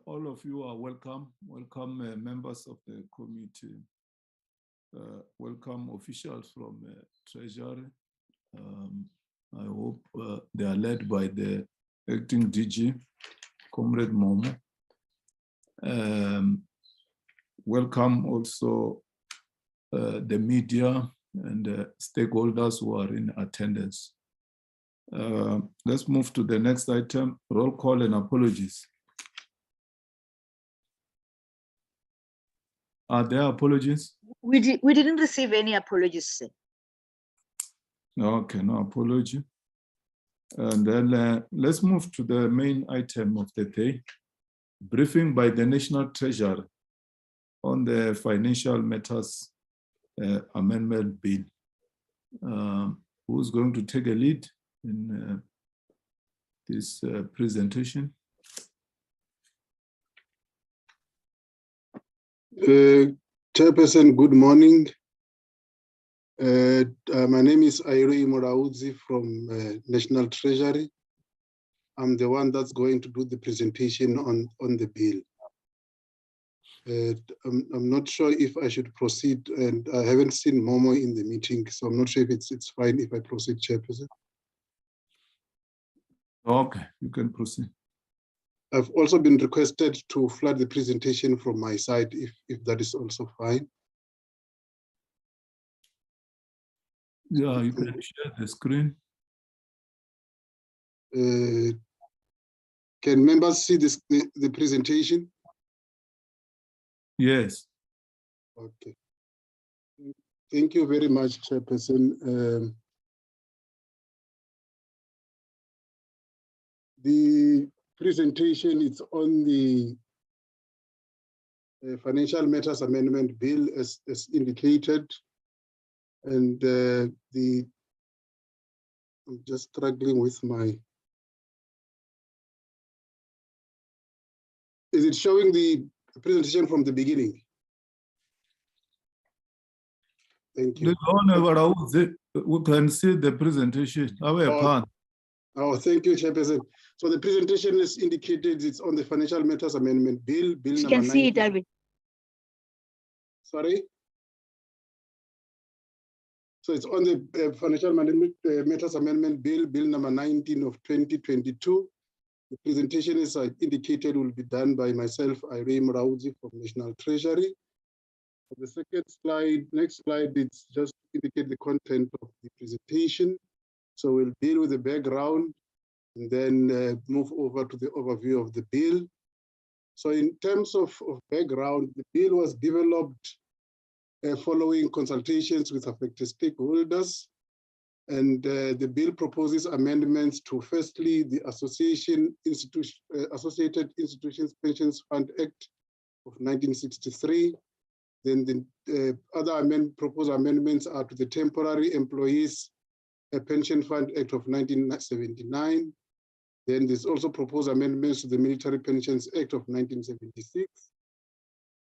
All of you are welcome. Welcome members of the committee. Welcome officials from Treasury. I hope they are led by the acting DG, Comrade Momo. Welcome also the media and stakeholders who are in attendance. Let's move to the next item, roll call and apologies. Are there apologies? We didn't receive any apologies, sir. Okay, no apology. And then let's move to the main item of the day, briefing by the National Treasury on the Financial Matters Amendment Bill. Who's going to take a lead in this presentation? Chairperson, good morning. My name is Airi Moraudzi from National Treasury. I'm the one that's going to do the presentation on the bill. I'm not sure if I should proceed, and I haven't seen Momo in the meeting, so I'm not sure if it's fine if I proceed, Chairperson. Okay, you can proceed. I've also been requested to flood the presentation from my side, if that is also fine. Yeah, you can share the screen. Can members see the presentation? Yes. Okay. Thank you very much, Chairperson. The presentation is on the Financial Matters Amendment Bill as indicated. And I'm just struggling with my, is it showing the presentation from the beginning? Thank you. We can see the presentation. Oh, thank you, Chairperson. So the presentation is indicated, it's on the Financial Matters Amendment Bill, Bill number 9. You can see it, Darwin. Sorry? So it's on the Financial Matters Amendment Bill, Bill number 19 of 2022. The presentation is indicated will be done by myself, Irene Moraudzi from National Treasury. The second slide, next slide, it's just to indicate the content of the presentation. So we'll deal with the background and then move over to the overview of the bill. So in terms of background, the bill was developed following consultations with affected stakeholders. And the bill proposes amendments to, firstly, the Associated Institutions Pensions Fund Act of 1963. Then the other proposed amendments are to the Temporary Employees Pension Fund Act of 1979. Then there's also proposed amendments to the Military Pensions Act of 1976.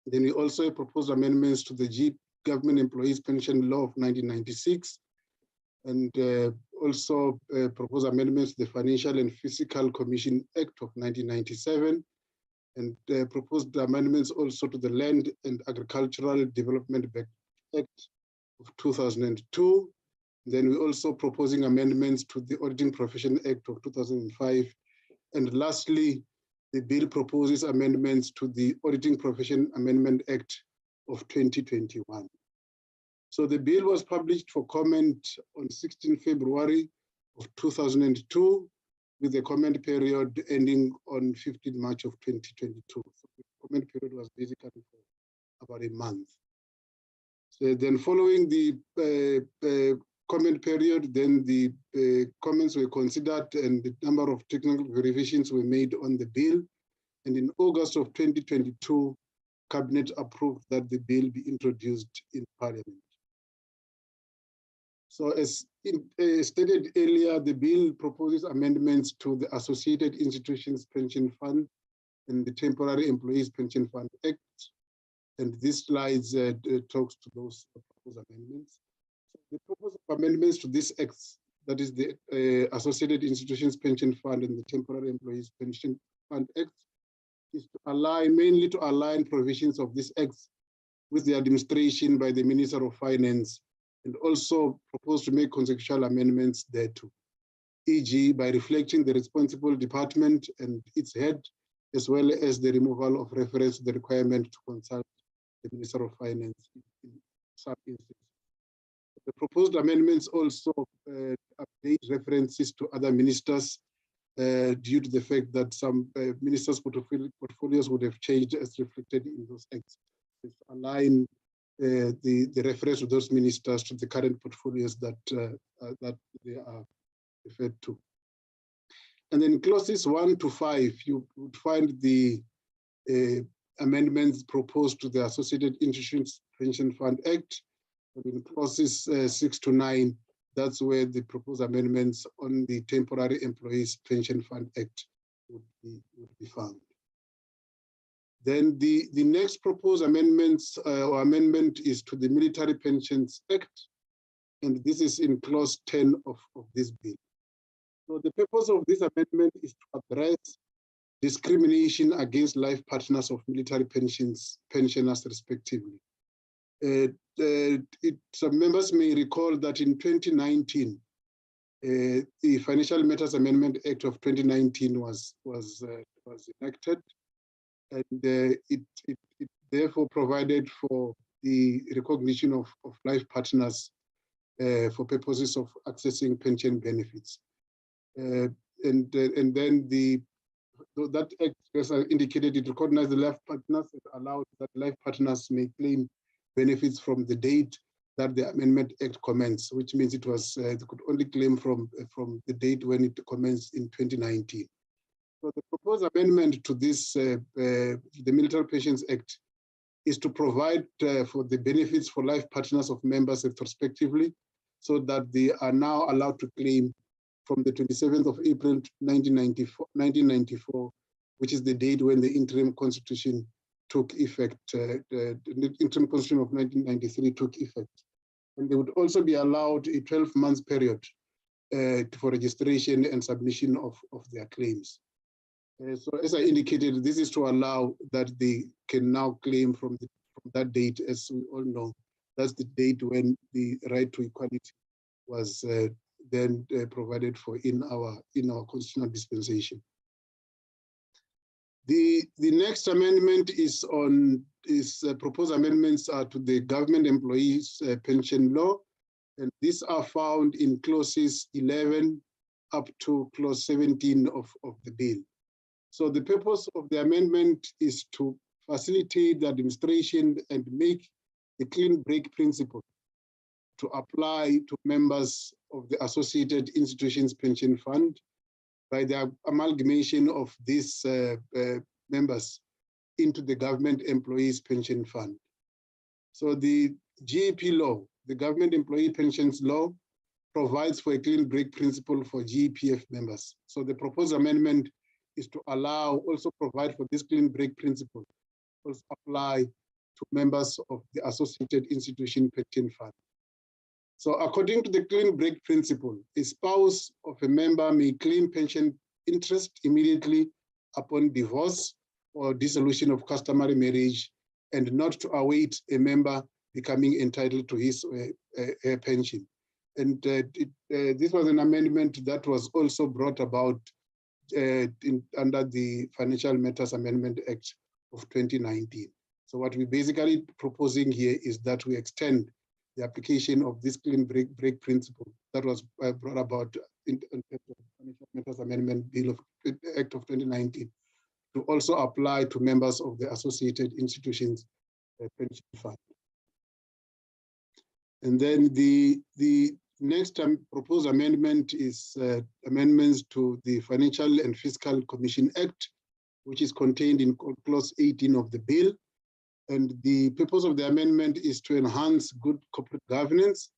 Then we also proposed amendments to the Government Employees Pension Law of 1996. And also proposed amendments to the Financial and Fiscal Commission Act of 1997. And proposed amendments also to the Land and Agricultural Development Act of 2002. Then we're also proposing amendments to the Auditing Profession Act of 2005. And lastly, the bill proposes amendments to the Auditing Profession Amendment Act of 2021. So the bill was published for comment on 16 February of 2002, with the comment period ending on 15 March of 2022. So the comment period was basically for about a month. So then following the comment period, then the comments were considered and the number of technical revisions were made on the bill. And in August of 2022, Cabinet approved that the bill be introduced in Parliament. So as stated earlier, the bill proposes amendments to the Associated Institutions Pension Fund and the Temporary Employees Pension Fund Act. And this slide talks to those proposed amendments. The proposed amendments to these acts, that is the Associated Institutions Pension Fund and the Temporary Employees Pension Fund Act, is to mainly to align provisions of this act with the administration by the Minister of Finance, and also propose to make consequential amendments thereto, e.g. by reflecting the responsible department and its head, as well as the removal of reference to the requirement to consult the Minister of Finance in some instances. The proposed amendments also update references to other ministers due to the fact that some ministers' portfolios would have changed as reflected in those acts. To align the reference to those ministers to the current portfolios that they are referred to. And then clauses 1 to 5, you would find the amendments proposed to the Associated Institutions Pension Fund Act. And in clauses 6 to 9, that's where the proposed amendments on the Temporary Employees Pension Fund Act would be found. Then the next proposed amendments or amendment is to the Military Pensions Act, and this is in clause 10 of this bill. So the purpose of this amendment is to address discrimination against life partners of military pensioners respectively. Some members may recall that in 2019, the Financial Matters Amendment Act of 2019 was enacted, and it therefore provided for the recognition of life partners for purposes of accessing pension benefits. And then that act, as I indicated, it recognized the life partners. It allowed that life partners may claim benefits from the date that the Amendment Act commenced, which means it was they could only claim from the date when it commenced in 2019. So the proposed amendment to this, the Military Pensions Act, is to provide for the benefits for life partners of members retrospectively, so that they are now allowed to claim from the 27th of April 1994, which is the date when the interim constitution took effect. The interim constitution of 1993 took effect. And they would also be allowed a 12-month period for registration and submission of their claims. So as I indicated, this is to allow that they can now claim from that date. As we all know, that's the date when the right to equality was then provided for in our constitutional dispensation. The next amendment is proposed amendments to the Government Employees Pension Law, and these are found in clauses 11 up to clause 17 of the bill. So the purpose of the amendment is to facilitate the administration and make the clean break principle to apply to members of the Associated Institutions Pension Fund by the amalgamation of these members into the Government Employees Pension Fund. So the GEP law, the Government Employee Pensions Law, provides for a clean break principle for GEPF members. So the proposed amendment is to also provide for this clean break principle, also apply to members of the Associated Institution Pension Fund. So according to the clean break principle, a spouse of a member may claim pension interest immediately upon divorce or dissolution of customary marriage, and not to await a member becoming entitled to his or her pension. And this was an amendment that was also brought about under the Financial Matters Amendment Act of 2019. So what we're basically proposing here is that we extend the application of this clean break principle that was brought about in the Financial Matters Amendment Bill of Act of 2019 to also apply to members of the Associated Institutions Pension Fund. And then the next proposed amendment is amendments to the Financial and Fiscal Commission Act, which is contained in clause 18 of the bill. And the purpose of the amendment is to enhance good corporate governance.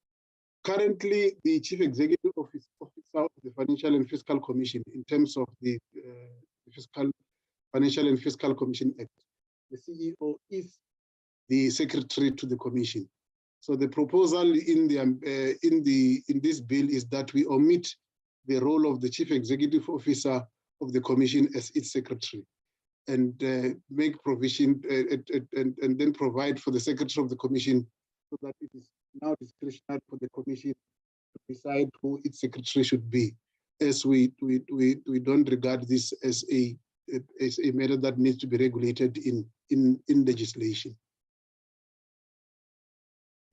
Currently, the Chief Executive Officer of the Financial and Fiscal Commission, in terms of the Financial and Fiscal Commission Act, the CEO is the secretary to the commission. So the proposal in this bill is that we omit the role of the Chief Executive Officer of the Commission as its secretary. and make provision and then provide for the Secretary of the Commission so that it is now discretionary for the Commission to decide who its secretary should be, as we don't regard this as a matter that needs to be regulated in legislation.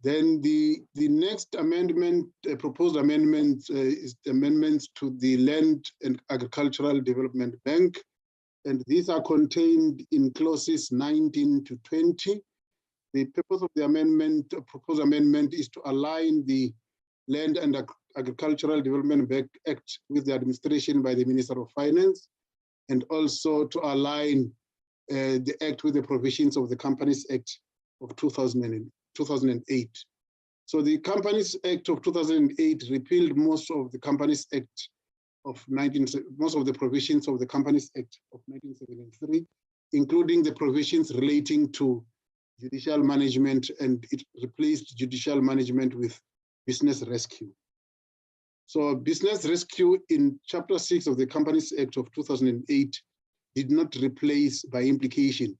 Then the next amendment, proposed amendment, is the amendments to the Land and Agricultural Development Bank, and these are contained in clauses 19 to 20. The purpose of the amendment, proposed amendment, is to align the Land and Agricultural Development Bank Act with the administration by the Minister of Finance, and also to align the Act with the provisions of the Companies Act of 2008. So the Companies Act of 2008 repealed most of the Companies Act of most of the provisions of the Companies Act of 1973, including the provisions relating to judicial management, and it replaced judicial management with business rescue. So business rescue in Chapter 6 of the Companies Act of 2008 did not replace, by implication,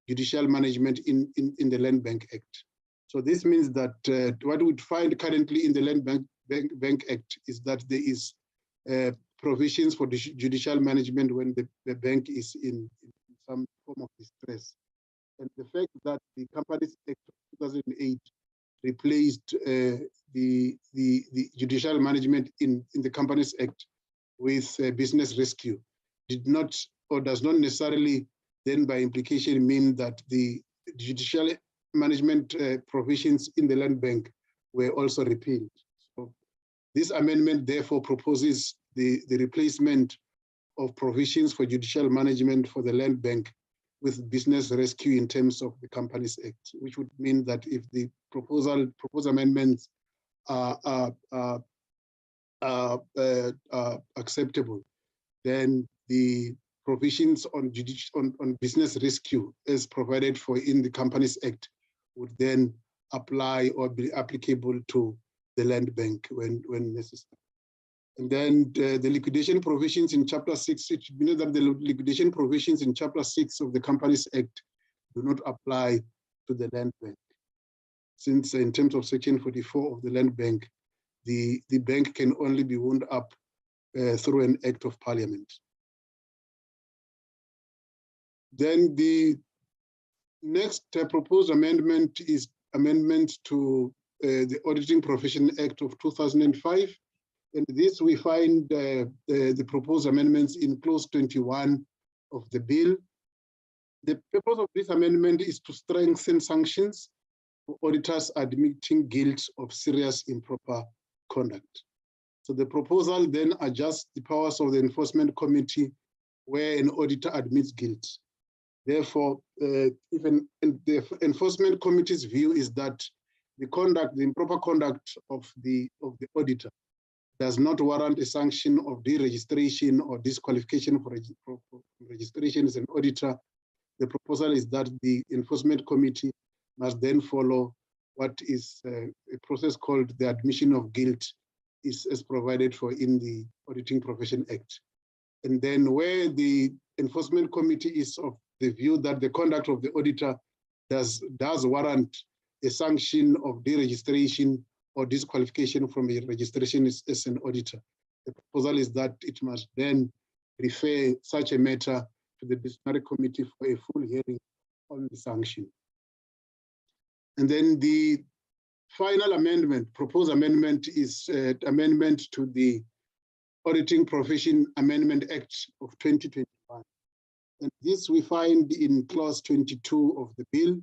judicial management in the Land Bank Act. So this means that what we find currently in the Land Bank Act is that there is provisions for judicial management when the bank is in some form of distress. And the fact that the Companies Act of 2008 replaced the judicial management in the Companies Act with business rescue did not, or does not necessarily then by implication mean that the judicial management provisions in the Land Bank were also repealed. So this amendment therefore proposes the replacement of provisions for judicial management for the Land Bank with business rescue in terms of the Companies Act, which would mean that if the proposed amendments are acceptable, then the provisions on business rescue as provided for in the Companies Act would then apply or be applicable to the Land Bank when necessary. And then the liquidation provisions in Chapter 6, it should be noted that the liquidation provisions in Chapter 6 of the Companies Act do not apply to the Land Bank. Since in terms of Section 44 of the Land Bank, the bank can only be wound up through an Act of Parliament. Then the next proposed amendment is amendment to the Auditing Profession Act of 2005. And this we find the proposed amendments in clause 21 of the bill. The purpose of this amendment is to strengthen sanctions for auditors admitting guilt of serious improper conduct. So the proposal then adjusts the powers of the Enforcement Committee where an auditor admits guilt. Therefore, even the Enforcement Committee's view is that the improper conduct of the auditor does not warrant a sanction of deregistration or disqualification for registration as an auditor. The proposal is that the Enforcement Committee must then follow what is a process called the admission of guilt, as provided for in the Auditing Profession Act. And then where the Enforcement Committee is of the view that the conduct of the auditor does warrant a sanction of deregistration or disqualification from a registration as an auditor, the proposal is that it must then refer such a matter to the Disciplinary Committee for a full hearing on the sanction. And then the final amendment, proposed amendment, is amendment to the Auditing Profession Amendment Act of 2021. And this we find in clause 22 of the bill,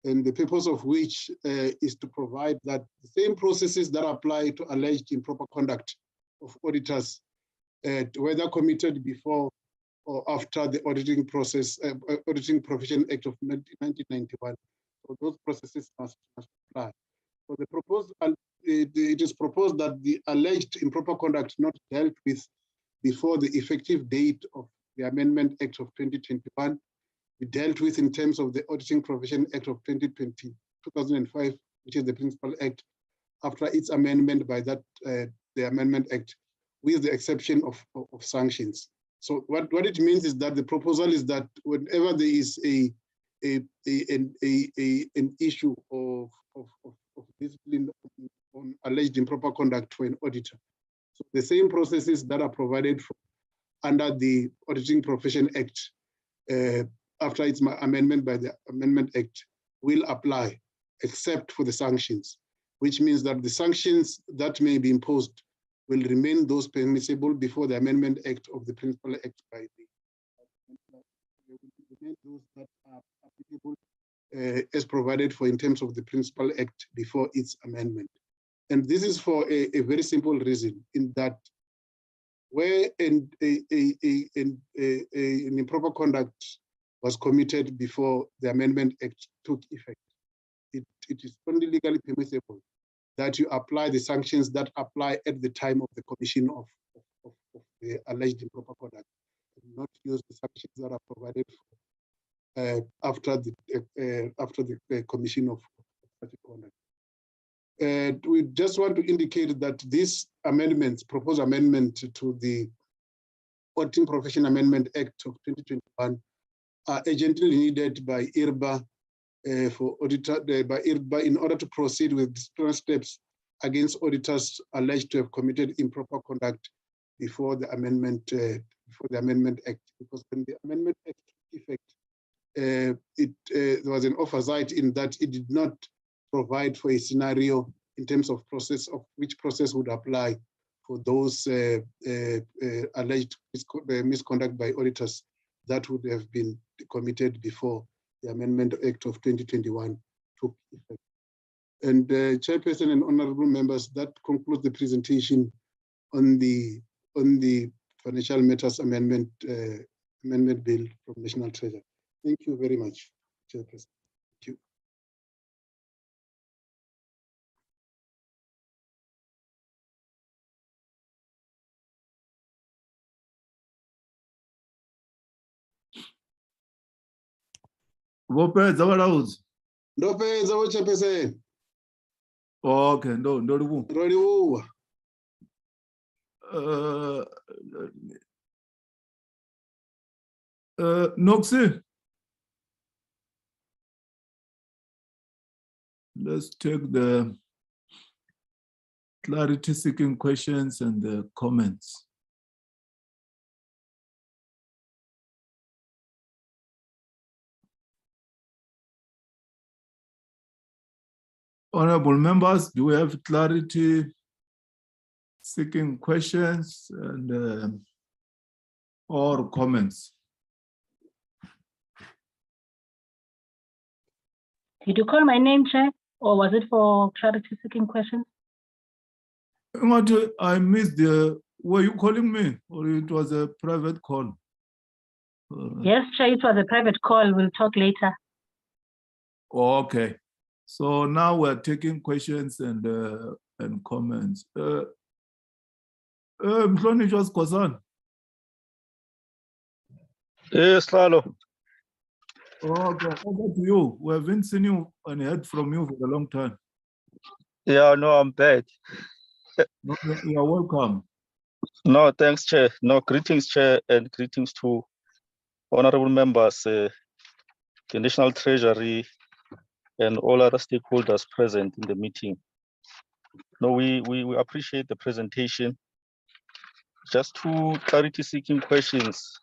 and the purpose of which is to provide that the same processes that apply to alleged improper conduct of auditors, whether committed before or after the auditing Profession Act of 1991, so those processes must apply. So it is proposed that the alleged improper conduct not dealt with before the effective date of the Amendment Act of 2021 be dealt with in terms of the Auditing Profession Act of 2005, which is the Principal Act, after its amendment by that the Amendment Act, with the exception of sanctions. So what it means is that the proposal is that whenever there is an issue of discipline on alleged improper conduct for an auditor, so the same processes that are provided for under the Auditing Profession Act after its amendment by the Amendment Act will apply, except for the sanctions, which means that the sanctions that may be imposed will remain those permissible before the Amendment Act of the Principal Act by the those that are applicable as provided for in terms of the Principal Act before its amendment. And this is for a very simple reason, in that where an improper conduct was committed before the Amendment Act took effect, it is only legally permissible that you apply the sanctions that apply at the time of the commission of the alleged improper conduct, and not use the sanctions that are provided for after the commission of such conduct. We just want to indicate that these amendments, proposed amendment to the Auditing Profession Amendment Act of 2021, are urgently needed by IRBA in order to proceed with disciplinary steps against auditors alleged to have committed improper conduct before the Amendment Act. Because when the Amendment Act took effect, there was an oversight in that it did not provide for a scenario in terms of which process would apply for those alleged misconduct by auditors that would have been committed before the Amendment Act of 2021 took effect. And Chairperson and honorable members, that concludes the presentation on the Financial Matters Amendment Bill from National Treasury. Thank you very much, Chairperson. Thank you. Vopedza vhalauzi. Ndopedza wo Chairperson. Okay, ndo livhuwa. Ro livhuwa. Noxie. Let's take the clarity seeking questions and the comments. Honorable members, do we have clarity seeking questions and or comments? Did you call my name, Chair, or was it for clarity seeking questions? I missed were you calling me or it was a private call? Yes, Chair, it was a private call. We'll talk later. Okay. So now we're taking questions and comments. Mhlonishwa Sikhosana. Yes, Lalo. Okay, over to you. We haven't seen you and heard from you for a long time. Yeah, no, I'm back. You're welcome. No, thanks, Chair. No, greetings, Chair, and greetings to honorable members, the National Treasury, and all other stakeholders present in the meeting. No, we appreciate the presentation. Just two clarity-seeking questions.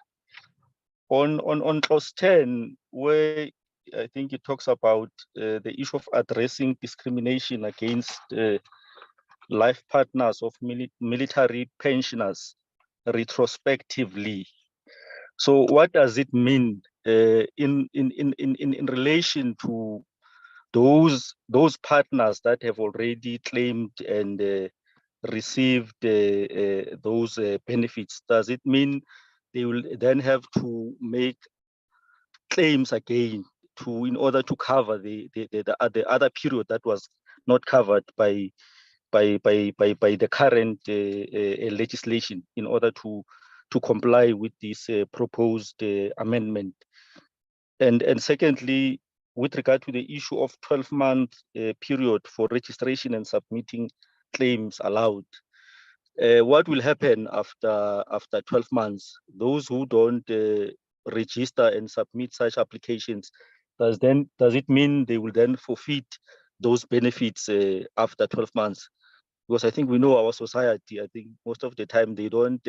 On clause 10, where I think it talks about the issue of addressing discrimination against life partners of military pensioners retrospectively. So what does it mean in relation to those partners that have already claimed and received those benefits? Does it mean they will then have to make claims again in order to cover the other period that was not covered by the current legislation in order to comply with this proposed amendment? And secondly, with regard to the issue of 12-month period for registration and submitting claims allowed, what will happen after 12 months? Those who don't register and submit such applications, does it mean they will then forfeit those benefits after 12 months? Because I think we know our society, I think most of the time they don't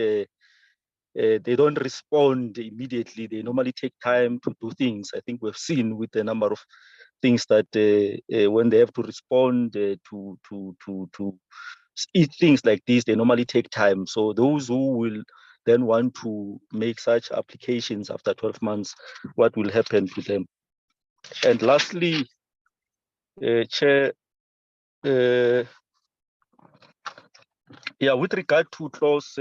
respond immediately. They normally take time to do things. I think we've seen with a number of things that when they have to respond to things like this, they normally take time. So those who will then want to make such applications after 12 months, what will happen to them? And lastly, Chair, with regard to clause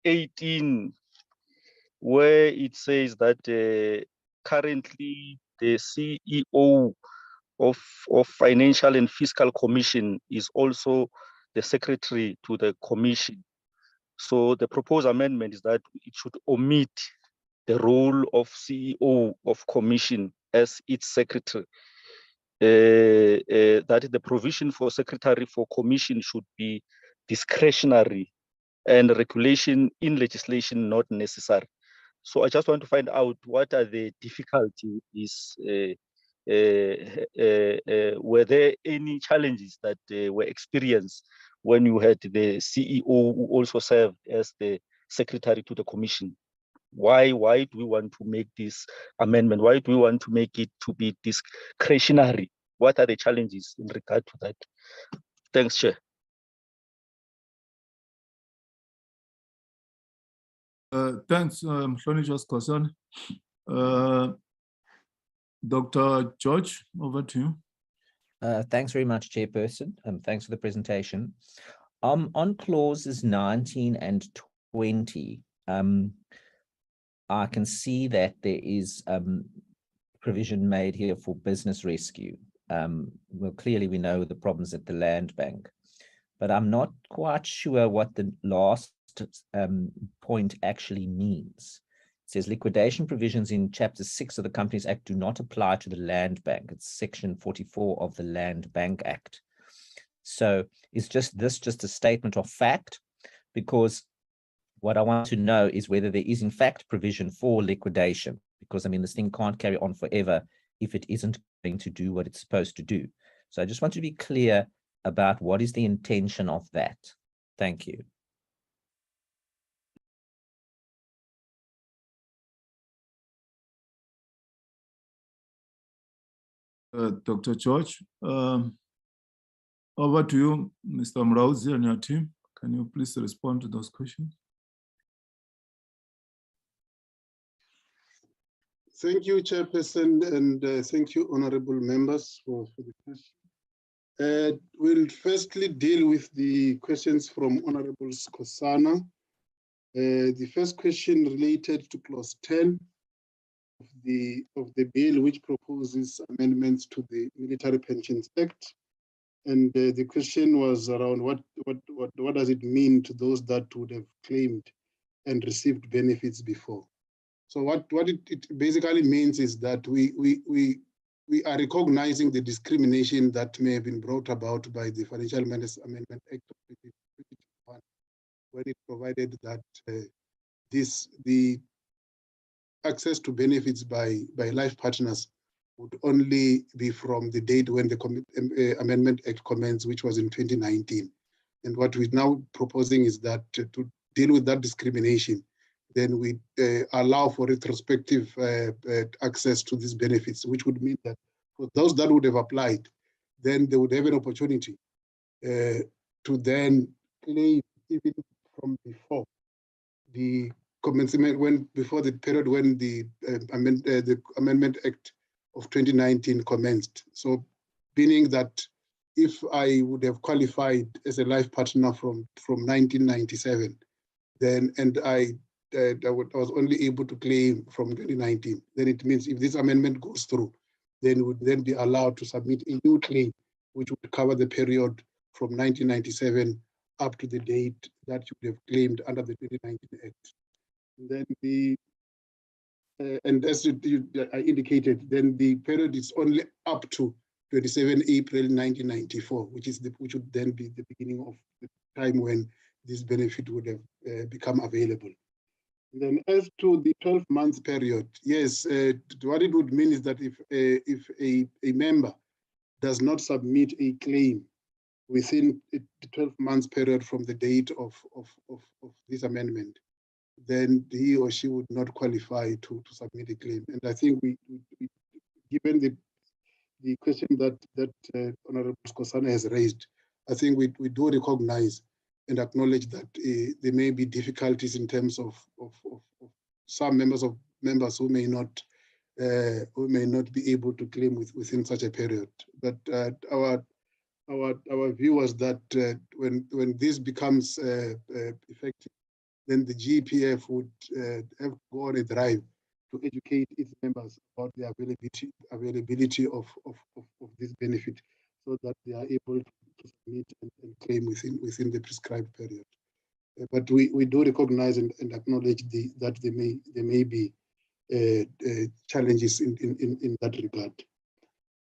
18, where it says that currently the CEO of Financial and Fiscal Commission is also the secretary to the commission. So the proposed amendment is that it should omit the role of CEO of commission as its secretary. That the provision for secretary for commission should be discretionary and regulation in legislation not necessary. So I just want to find out what are the difficulties. Were there any challenges that were experienced when you had the CEO who also served as the secretary to the commission? Why do we want to make this amendment? Why do we want to make it to be discretionary? What are the challenges in regard to that? Thanks, Chair. Thanks, Mhlonishwa Skhosana. Dr. George, over to you. Thanks very much, Chairperson, and thanks for the presentation. On clauses 19 and 20, I can see that there is provision made here for business rescue. Well, clearly we know the problems at the land bank, but I'm not quite sure what the last point actually means. It says liquidation provisions in Chapter 6 of the Companies Act do not apply to the land bank. It's Section 44 of the Land Bank Act. So is this just a statement of fact? Because what I want to know is whether there is in fact provision for liquidation, because I mean, this thing can't carry on forever if it isn't going to do what it's supposed to do. So I just want to be clear about what is the intention of that. Thank you. Dr. George, over to you, Mr. Mrauzi and your team. Can you please respond to those questions? Thank you, Chairperson, and thank you, honorable members, for the question. We'll firstly deal with the questions from Honorable Skhosana. The first question related to clause 10 of the bill, which proposes amendments to the Military Pensions Act. And the question was around what does it mean to those that would have claimed and received benefits before. So what it basically means is that we are recognizing the discrimination that may have been brought about by the Financial Matters Amendment Act of 2021, when it provided that the access to benefits by life partners would only be from the date when the Amendment Act commenced, which was in 2019. And what we're now proposing is that to deal with that discrimination, then we allow for retrospective access to these benefits, which would mean that for those that would have applied, then they would have an opportunity to then claim even from before the commencement, before the period when the Amendment Act of 2019 commenced. So meaning that if I would have qualified as a life partner from 1997, then I was only able to claim from 2019, then it means if this amendment goes through, then would then be allowed to submit a new claim, which would cover the period from 1997 up to the date that you would have claimed under the 2019 Act. And then and as I indicated, then the period is only up to 27 April 1994, which would then be the beginning of the time when this benefit would have become available. Then as to the 12-month period, yes, what it would mean is that if a member does not submit a claim within the 12-month period from the date of this amendment, then he or she would not qualify to submit a claim. And I think we given the question that Honorable Skosana has raised, I think we do recognize and acknowledge that there may be difficulties in terms of some members who may not be able to claim within such a period. But our view was that when this becomes effective, then the GPF would have to go on a drive to educate its members about the availability of this benefit, so that they are able to submit and claim within the prescribed period. But we do recognize and acknowledge that there may be challenges in that regard.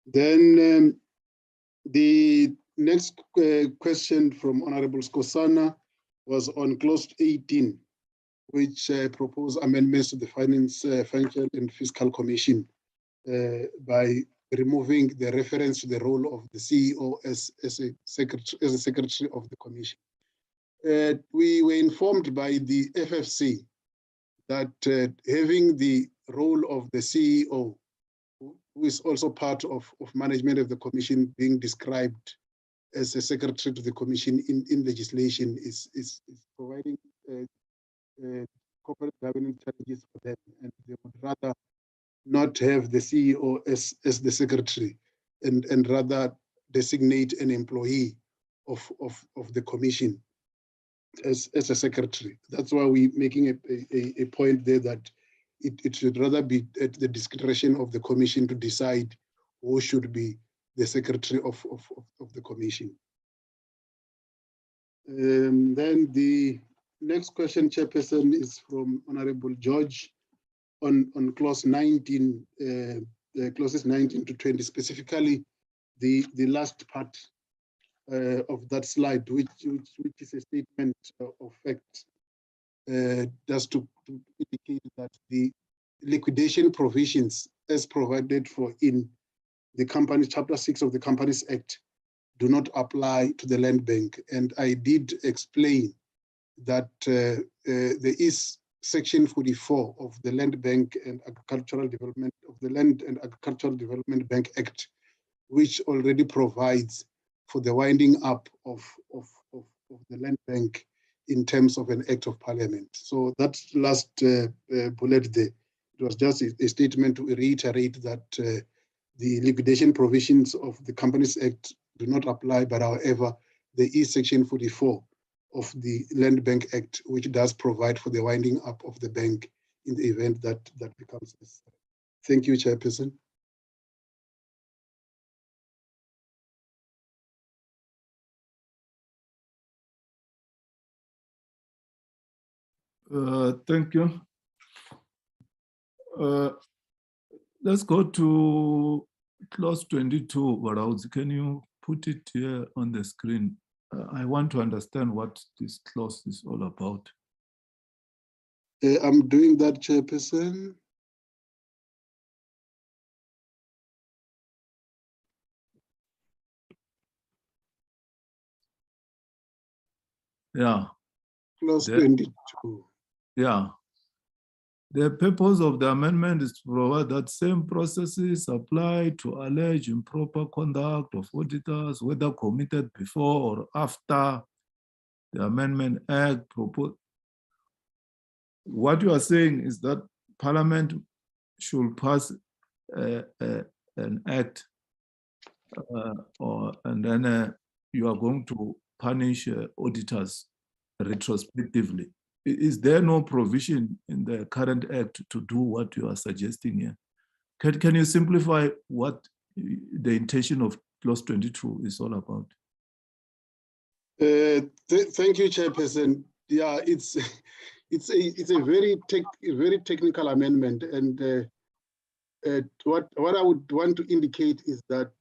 Then the next question from Honorable Skosana was on clause 18, which proposed amendments to the Financial and Fiscal Commission by removing the reference to the role of the CEO as a secretary of the commission. We were informed by the FFC that having the role of the CEO, who is also part of management of the commission, being described as a secretary to the commission in legislation is providing corporate governance challenges for them, and they would rather not have the CEO as the secretary, and rather designate an employee of the commission as a secretary. That's why we're making a point there that it should rather be at the discretion of the commission to decide who should be the secretary of the commission. Then the next question, Chairperson, is from Honorable George on clause 19, clauses 19 to 20, specifically the last part of that slide, which is a statement of fact, just to indicate that the liquidation provisions as provided for in the company, Chapter 6 of the Companies Act, do not apply to the land bank. And I did explain that there is Section 44 of the Land Bank and Agricultural Development of the Land and Agricultural Development Bank Act, which already provides for the winding up of the land bank in terms of an act of parliament. So that last bullet there, it was just a statement to reiterate that the liquidation provisions of the Companies Act do not apply, but however, there is Section 44 of the Land Bank Act, which does provide for the winding up of the bank in the event that becomes necessary. Thank you, Chairperson. Thank you. Let's go to clause 22, Varauzi. Can you put it here on the screen? I want to understand what this clause is all about. I'm doing that, Chairperson. Yeah. Clause 22. Yeah. The purpose of the amendment is to provide that same processes apply to allege improper conduct of auditors, whether committed before or after the Amendment Act proposed. What you are saying is that Parliament should pass an act, and then you are going to punish auditors retrospectively. Is there no provision in the current act to do what you are suggesting here? Can you simplify what the intention of clause 22 is all about? Thank you, Chairperson. Yeah, it's a very technical amendment, and what I would want to indicate is that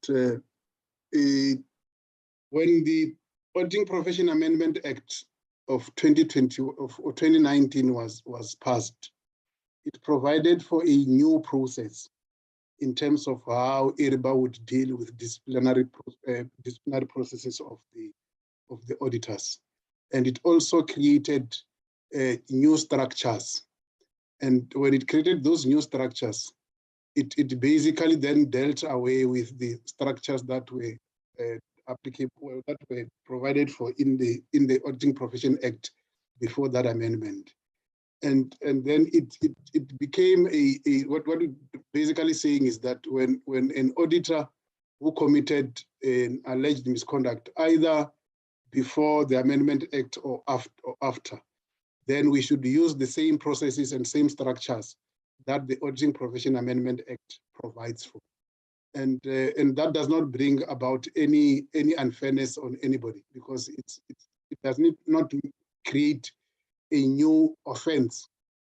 when the Auditing Profession Amendment Act of 2020 or 2019 was passed, it provided for a new process in terms of how IRBA would deal with disciplinary processes of the auditors. And it also created new structures. And when it created those new structures, it basically then dealt away with the structures that were applicable, that were provided for in the Auditing Profession Act before that amendment. And then it became what it basically saying is that when an auditor who committed an alleged misconduct, either before the Amendment Act or after, then we should use the same processes and same structures that the Auditing Profession Amendment Act provides for. And that does not bring about any unfairness on anybody, because it does not create a new offense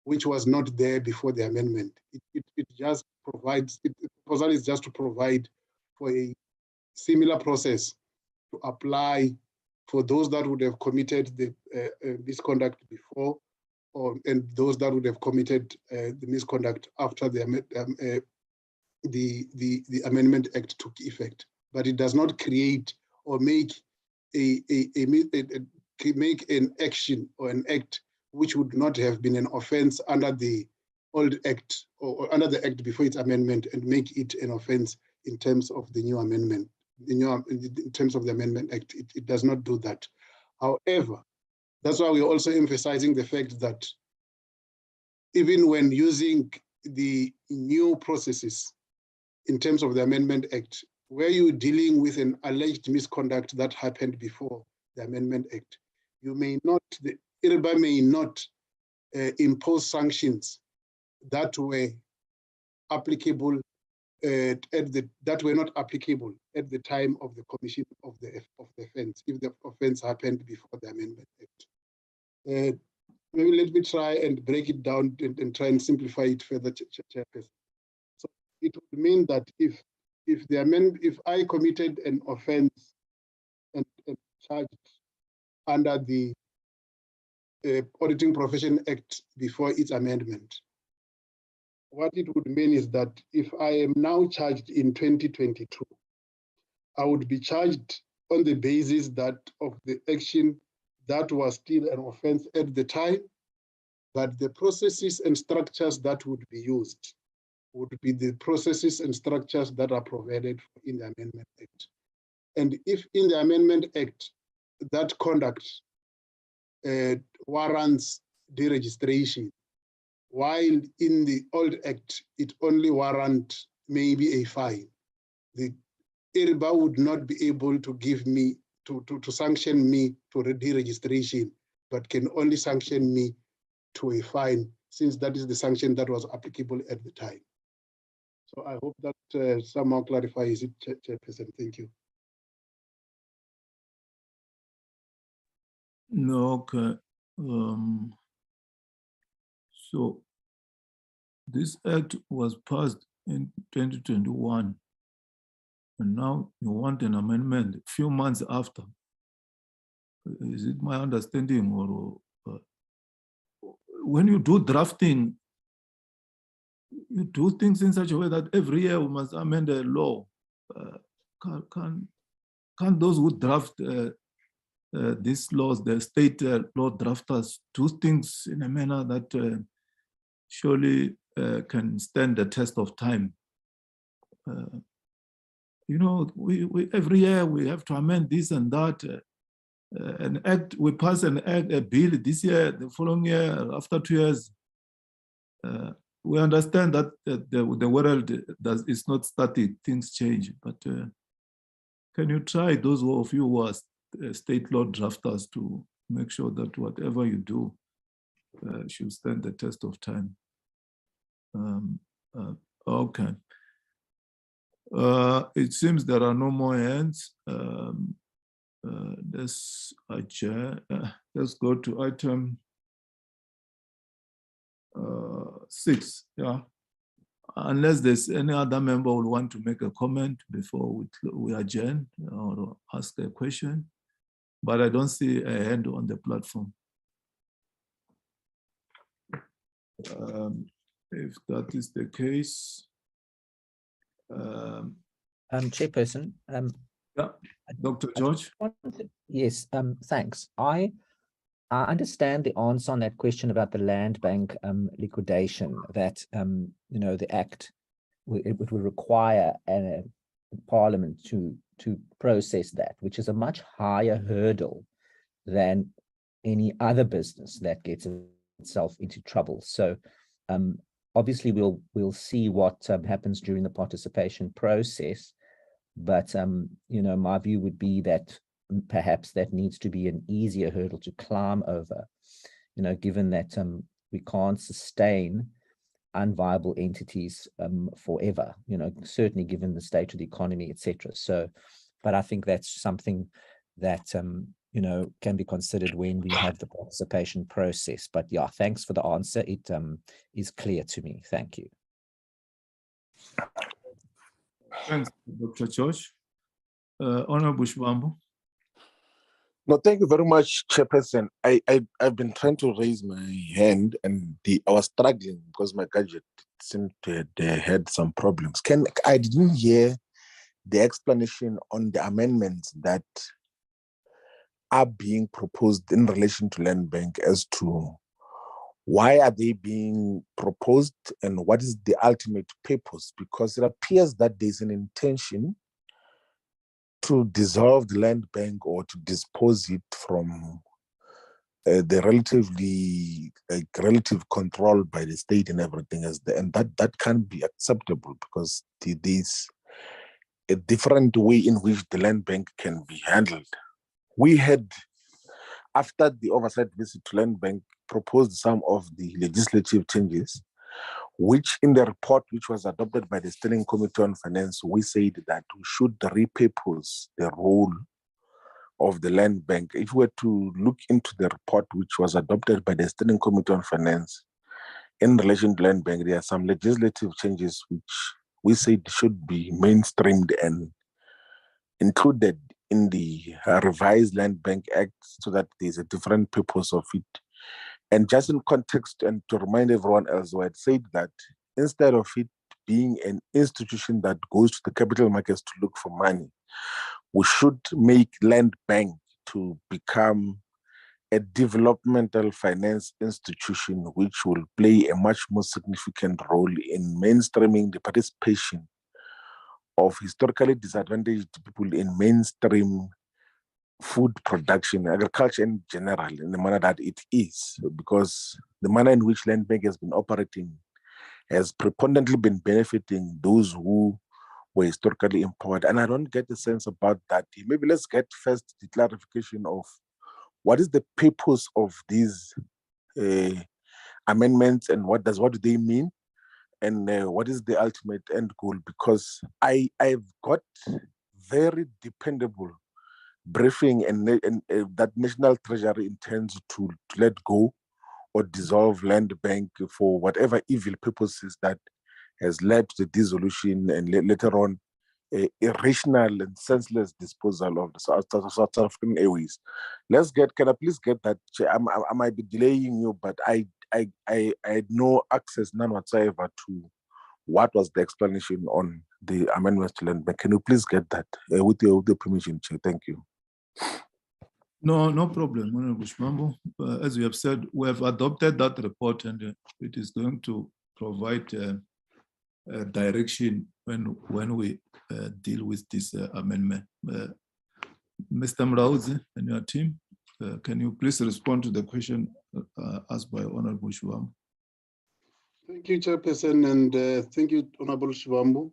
which was not there before the amendment. It just provides, the proposal is just to provide for a similar process to apply for those that would have committed the misconduct before, and those that would have committed the misconduct after the Amendment Act took effect. But it does not create or make make an action or an act which would not have been an offense under the old act or under the act before its amendment, and make it an offense in terms of the new amendment. In terms of the Amendment Act, it does not do that. However, that's why we're also emphasizing the fact that even when using the new processes in terms of the Amendment Act, where you're dealing with an alleged misconduct that happened before the Amendment Act, you may not, the IRBA may not impose sanctions that were applicable that were not applicable at the time of the commission of the offense, if the offense happened before the Amendment Act. Maybe let me try and break it down and try and simplify it further, Chairperson. So it would mean that if I committed an offense and charged under the Auditing Profession Act before its amendment, what it would mean is that if I am now charged in 2022, I would be charged on the basis that of the action that was still an offense at the time, but the processes and structures that would be used would be the processes and structures that are provided in the Amendment Act. And if in the Amendment Act, that conduct warrants deregistration, while in the old act, it only warrant maybe a fine, the IRBA would not be able to give me, to sanction me to deregistration, but can only sanction me to a fine, since that is the sanction that was applicable at the time. So I hope that somehow clarifies it, Chairperson. Thank you. No, okay. So this act was passed in 2021, and now you want an amendment a few months after. Is it my understanding, or when you do drafting, you do things in such a way that every year we must amend a law? Can those who draft these laws, the state law drafters, do things in a manner that surely can stand the test of time? You know, we every year we have to amend this and that. An act, we pass an act, a bill this year, the following year, after 2 years. We understand that the world is not static, things change, but can you try, those of you who are state law drafters, to make sure that whatever you do should stand the test of time? Okay. It seems there are no more hands. Let's go to item 6. Yeah. Unless there's any other member who want to make a comment before we adjourn or ask a question, but I don't see a hand on the platform. If that is the case, Chairperson, yeah, Dr. George. yes, thanks. I understand the answer on that question about the land bank liquidation, that the Act it will require Parliament to process that, which is a much higher hurdle than any other business that gets itself into trouble. So obviously we'll see what happens during the participation process, but my view would be that perhaps that needs to be an easier hurdle to climb over, given that we can't sustain unviable entities forever, certainly given the state of the economy, etc. So, but I think that's something that can be considered when we have the participation process. But yeah, thanks for the answer. It is clear to me. Thank you. Thanks, Dr. George. Honorable Shivambu. No, thank you very much, Chairperson. I've been trying to raise my hand, and I was struggling because my gadget seemed to had some problems. I didn't hear the explanation on the amendments that are being proposed in relation to land bank, as to why are they being proposed and what is the ultimate purpose, because it appears that there's an intention to dissolve the land bank or to dispose it from the relative control by the state and everything else, and that can't be acceptable, because there's a different way in which the land bank can be handled. We had, after the oversight visit to land bank, proposed some of the legislative changes, which in the report which was adopted by the Steering Committee on Finance, we said that we should repurpose the role of the land bank. If we were to look into the report which was adopted by the Steering Committee on Finance in relation to land bank, there are some legislative changes which we said should be mainstreamed and included in the revised Land Bank Act, so that there's a different purpose of it. And just in context, and to remind everyone else, I had said that instead of it being an institution that goes to the capital markets to look for money, we should make land bank to become a developmental finance institution, which will play a much more significant role in mainstreaming the participation of historically disadvantaged people in mainstream food production, agriculture in general, in the manner that it is, because the manner in which land bank has been operating has preponderantly been benefiting those who were historically empowered. And I don't get the sense about that. Maybe let's get first the clarification of what is the purpose of these amendments, and what do they mean, and what is the ultimate end goal? Because I've got very dependable briefing and that National Treasury intends to let go or dissolve land bank for whatever evil purposes that has led to the dissolution and later on irrational and senseless disposal of the South African Airways. Can I please get that? I might be delaying you, but I had no access, none whatsoever, to what was the explanation on the amendments to land bank. Can you please get that with your permission, Chair? Thank you. No problem, Honorable Shivambu. As you have said, we have adopted that report, and it is going to provide direction when we deal with this amendment. Mr. Mrauzi and your team, can you please respond to the question asked by Honorable Shivambu? Thank you, Chairperson, and thank you, Honorable Shivambu.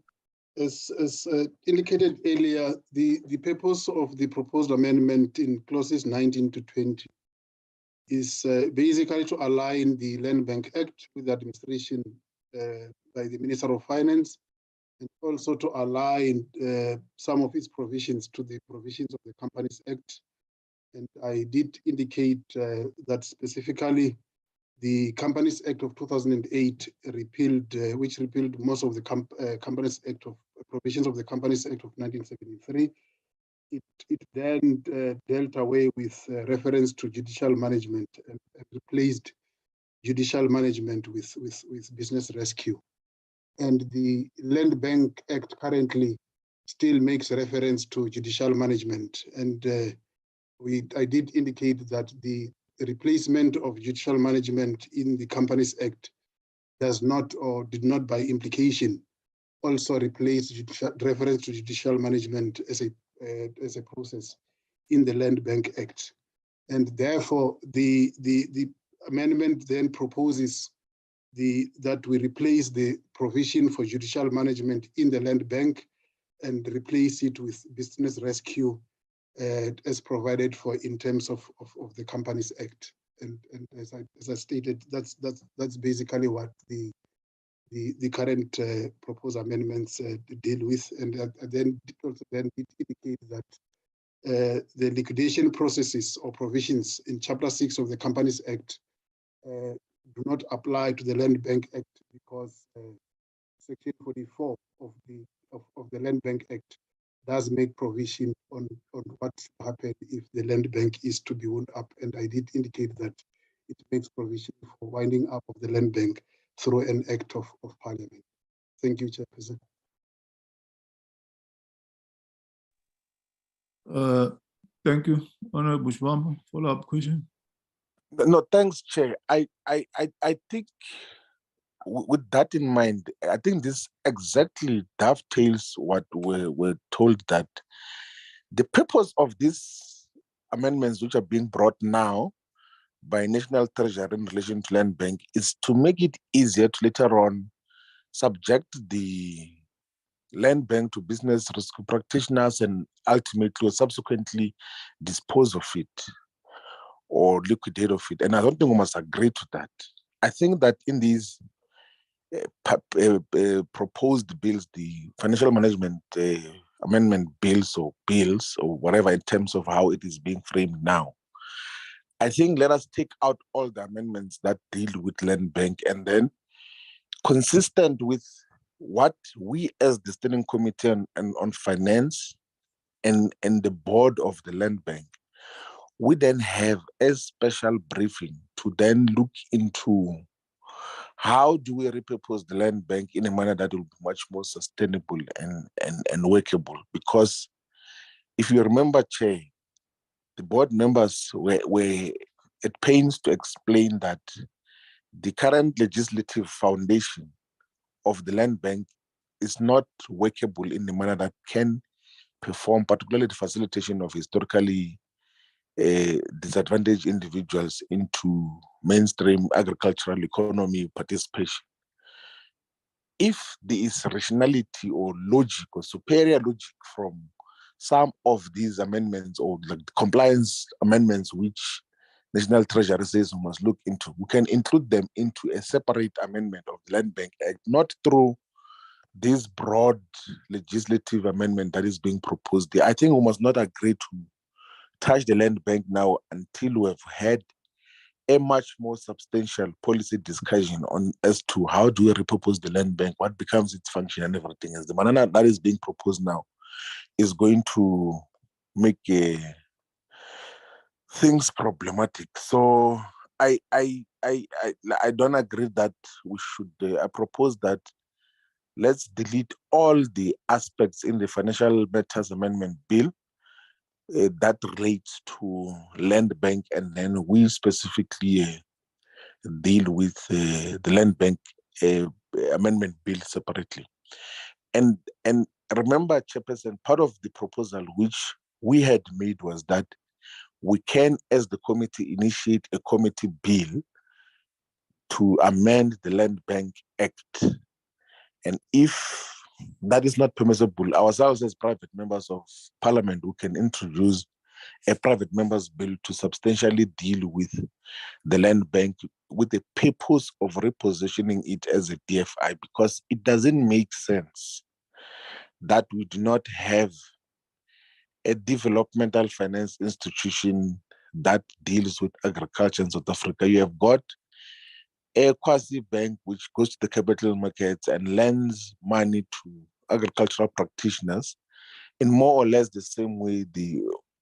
As indicated earlier, the purpose of the proposed amendment in clauses 19 to 20 is basically to align the Land Bank Act with the administration by the Minister of Finance, and also to align some of its provisions to the provisions of the Companies Act. And I did indicate that specifically the Companies Act of 2008 repealed, which repealed most of the Companies Act of provisions of the Companies Act of 1973. It then dealt away with reference to judicial management and replaced judicial management with business rescue. And the Land Bank Act currently still makes reference to judicial management. And I did indicate that the replacement of judicial management in the Companies Act does not, or did not by implication, also replace reference to judicial management as a process in the Land Bank Act. And therefore, the amendment then proposes that we replace the provision for judicial management in the Land Bank and replace it with business rescue as provided for in terms of the Companies Act. And as I stated, that's basically what the current proposed amendments deal with. And then it indicates that the liquidation processes or provisions in Chapter 6 of the Companies Act do not apply to the Land Bank Act, because Section 44 of the Land Bank Act does make provision on what happens if the land bank is to be wound up. And I did indicate that it makes provision for winding up of the land bank through an act of Parliament. Thank you, Chairperson. Thank you, Honorable Bushbamba. Follow-up question. No, thanks, Chair. I think with that in mind, I think this exactly dovetails what we're told, that the purpose of these amendments which are being brought now by National Treasury in relation to Land Bank is to make it easier to later on subject the Land Bank to business rescue practitioners and ultimately or subsequently dispose of it or liquidate of it. And I don't think we must agree to that. I think that in these proposed bills, the financial management amendment bills or whatever, in terms of how it is being framed now, I think let us take out all the amendments that deal with Land Bank, and then consistent with what we as the Standing Committee on Finance and the board of the Land Bank, we then have a special briefing to then look into how do we repurpose the Land Bank in a manner that will be much more sustainable and workable. Because if you remember, Chair, the board members were at pains to explain that the current legislative foundation of the Land Bank is not workable in the manner that can perform, particularly the facilitation of historically disadvantaged individuals into mainstream agricultural economy participation. If there is rationality or logic or superior logic from some of these amendments or the compliance amendments which National Treasury says we must look into, we can include them into a separate amendment of the Land Bank Act, not through this broad legislative amendment that is being proposed there. I think we must not agree to touch the Land Bank now until we have had a much more substantial policy discussion on as to how do we repurpose the Land Bank, what becomes its function and everything else. The manner that is being proposed now is going to make things problematic. So I don't agree that we should. I propose that let's delete all the aspects in the Financial Matters Amendment Bill that relates to Land Bank, and then we specifically deal with the Land Bank Amendment Bill separately. And remember, Chairperson, part of the proposal which we had made was that we can, as the committee, initiate a committee bill to amend the Land Bank Act. And if that is not permissible, ourselves as private members of Parliament, we can introduce a private members bill to substantially deal with the Land Bank with the purpose of repositioning it as a DFI, because it doesn't make sense that we do not have a developmental finance institution that deals with agriculture in South Africa. You have got a quasi-bank which goes to the capital markets and lends money to agricultural practitioners in more or less the same way the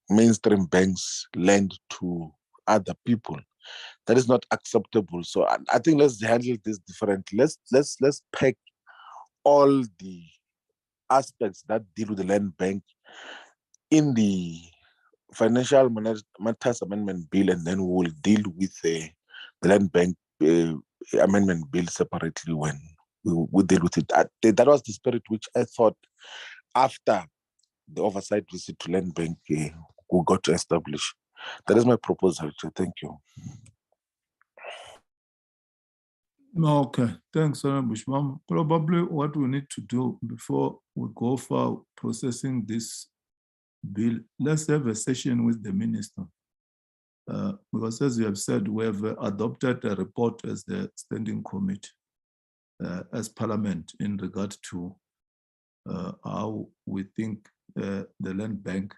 mainstream banks lend to other people. that is not acceptable. So I think let's handle this differently. Let's pack all the aspects that deal with the land bank in the Financial Matters Amendment Bill, and then we will deal with the land bank amendment bill separately when we deal with it. That was the spirit which I thought after the oversight visit to land bank we got to establish. That is my proposal. Thank you. Okay, thanks, Honorable Bushman. Probably what we need to do before we go for processing this bill, let's have a session with the minister. Because as you have said, we have adopted a report as the standing committee, as parliament, in regard to how we think the land bank,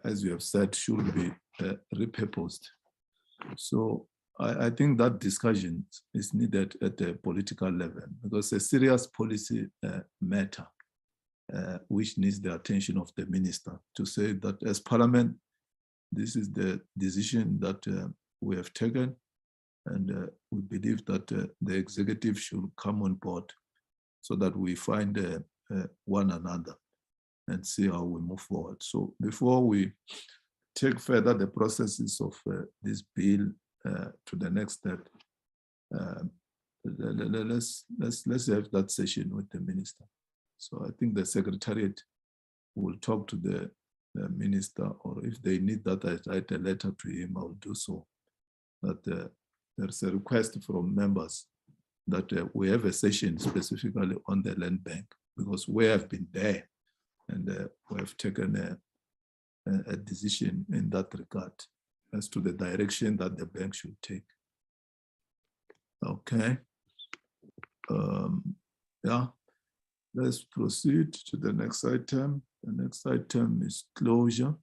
as you have said, should be repurposed. So I think that discussion is needed at the political level, because it's a serious policy matter which needs the attention of the minister to say that as parliament, this is the decision that we have taken, and we believe that the executive should come on board so that we find one another and see how we move forward. So before we take further the processes of this bill to the next step, let's have that session with the minister. So I think the secretariat will talk to the minister, or if they need that, I write a letter to him, I'll do so. That there's a request from members that we have a session specifically on the land bank, because we have been there and we have taken a decision in that regard as to the direction that the bank should take. Okay. Yeah, let's proceed to the next item. The next item is closure.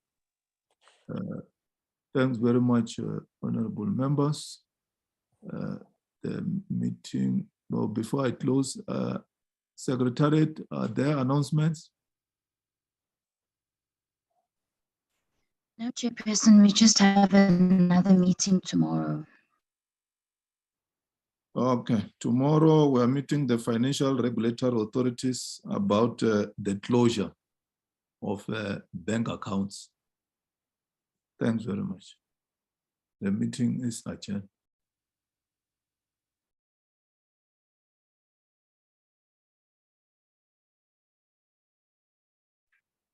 Thanks very much, honorable members. The meeting, well, before I close, Secretariat, are there announcements? No, Chairperson, we just have another meeting tomorrow. Okay, tomorrow we are meeting the financial regulatory authorities about the closure of bank accounts. Thanks very much. The meeting is adjourned.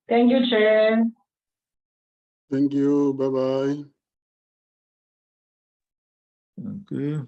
Thank you, Chair. Thank you. Bye-bye. Okay.